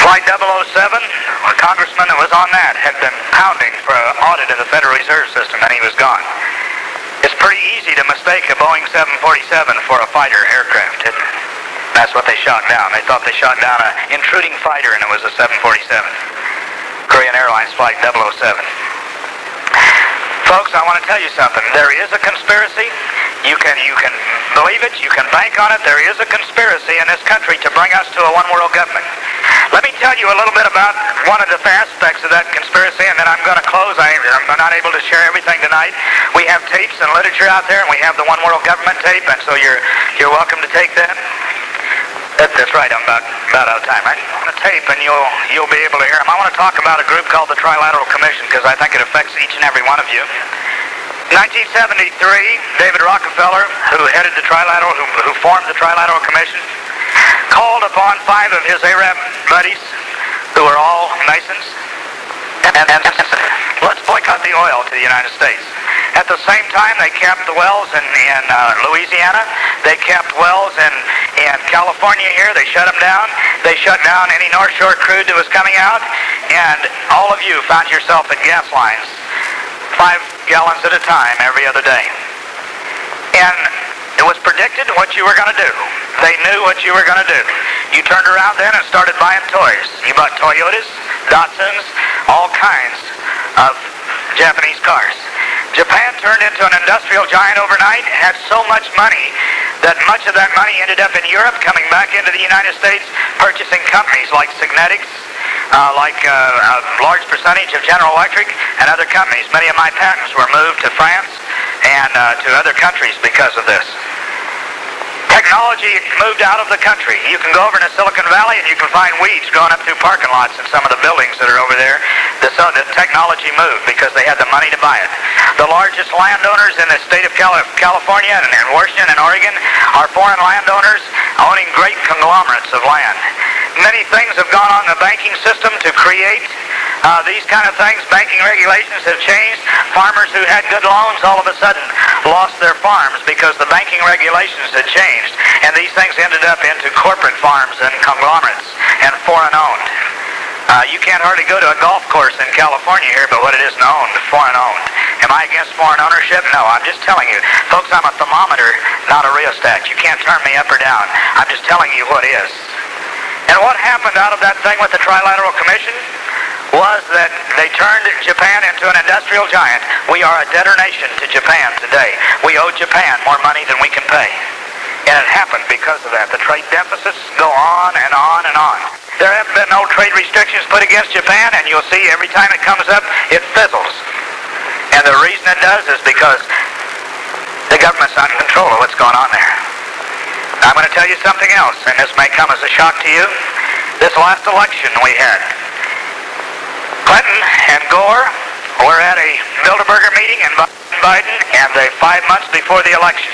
Flight 007, a congressman that was on that, had been pounding for an audit of the Federal Reserve System, and he was gone. It's pretty easy to mistake a Boeing 747 for a fighter aircraft, isn't it? That's what they shot down. They thought they shot down an intruding fighter, and it was a 747. Korean Airlines Flight 007. Folks, I want to tell you something. There is a conspiracy. You can believe it. You can bank on it. There is a conspiracy in this country to bring us to a one-world government. Let me tell you a little bit about one of the aspects of that conspiracy, and then I'm going to close. I'm not able to share everything tonight. We have tapes and literature out there, and we have the one-world government tape, and so you're welcome to take that. That's right. I'm about out of time, right? On the tape, and you'll be able to hear them. I want to talk about a group called the Trilateral Commission because I think it affects each and every one of you. 1973, David Rockefeller, who headed the Trilateral, who formed the Trilateral Commission, called upon 5 of his Arab buddies, who were all Masons, and let's boycott the oil to the United States. At the same time, they capped the wells in Louisiana. They capped wells in California here. They shut them down. They shut down any North Shore crude that was coming out. And all of you found yourself at gas lines, 5 gallons at a time every other day. And it was predicted what you were going to do. They knew what you were going to do. You turned around then and started buying toys. You bought Toyotas, Datsuns, all kinds of Japanese cars. Japan turned into an industrial giant overnight, had so much money that much of that money ended up in Europe, coming back into the United States, purchasing companies like Signetics, like a large percentage of General Electric and other companies. Many of my patents were moved to France and to other countries because of this. Technology moved out of the country. You can go over into Silicon Valley and you can find weeds growing up through parking lots in some of the buildings that are over there. The technology moved because they had the money to buy it. The largest landowners in the state of California and Washington and Oregon are foreign landowners owning great conglomerates of land. Many things have gone on in the banking system to create these kind of things. Banking regulations have changed. Farmers who had good loans all of a sudden lost their farms because the banking regulations had changed. And these things ended up into corporate farms and conglomerates and foreign owned. You can't hardly go to a golf course in California here, but what it isn't owned, foreign owned. Am I against foreign ownership? No, I'm just telling you. Folks, I'm a thermometer, not a rheostat. You can't turn me up or down. I'm just telling you what is. And what happened out of that thing with the Trilateral Commission was that they turned Japan into an industrial giant. We are a debtor nation to Japan today. We owe Japan more money than we can pay. And it happened because of that. The trade deficits go on and on and on. There have been no trade restrictions put against Japan, and you'll see every time it comes up, it fizzles. And the reason it does is because the government's not in control of what's going on there. I'm going to tell you something else, and this may come as a shock to you. This last election we had, Clinton and Gore were at a Bilderberger meeting in Biden, and 5 months before the election.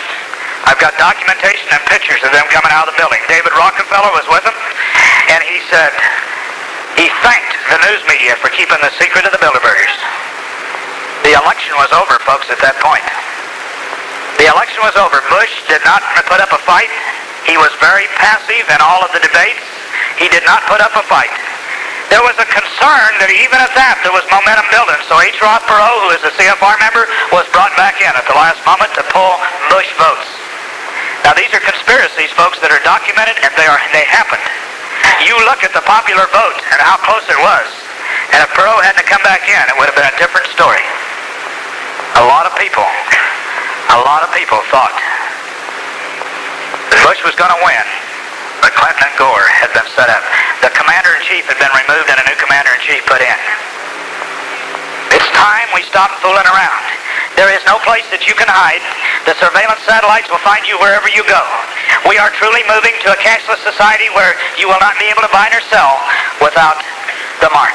I've got documentation and pictures of them coming out of the building. David Rockefeller was with them, and he said he thanked the news media for keeping the secret of the Bilderbergers. The election was over, folks, at that point. The election was over. Bush did not put up a fight. He was very passive in all of the debates. He did not put up a fight. There was a concern that even at that there was momentum building. So H. Ross Perot, who is a CFR member, was brought back in at the last moment to pull Bush votes. Now these are conspiracies, folks, that are documented, and they happened. You look at the popular vote and how close it was. And if Perot hadn't come back in, it would have been a different story. A lot of people thought that Bush was going to win, but Clinton and Gore had been set up. The commander-in-chief had been removed and a new commander-in-chief put in. It's time we stop fooling around. There is no place that you can hide. The surveillance satellites will find you wherever you go. We are truly moving to a cashless society where you will not be able to buy nor sell without the mark.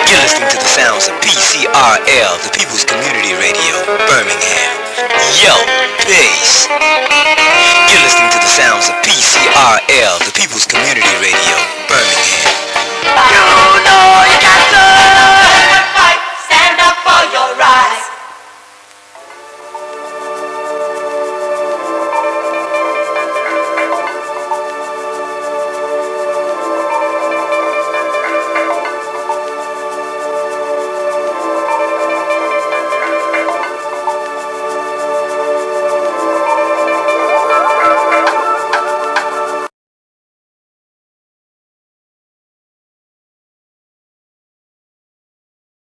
You're listening to the sounds of PCRL, the People's Community Radio, Birmingham. Yo, peace. You're listening to the sounds of PCRL, the People's Community Radio,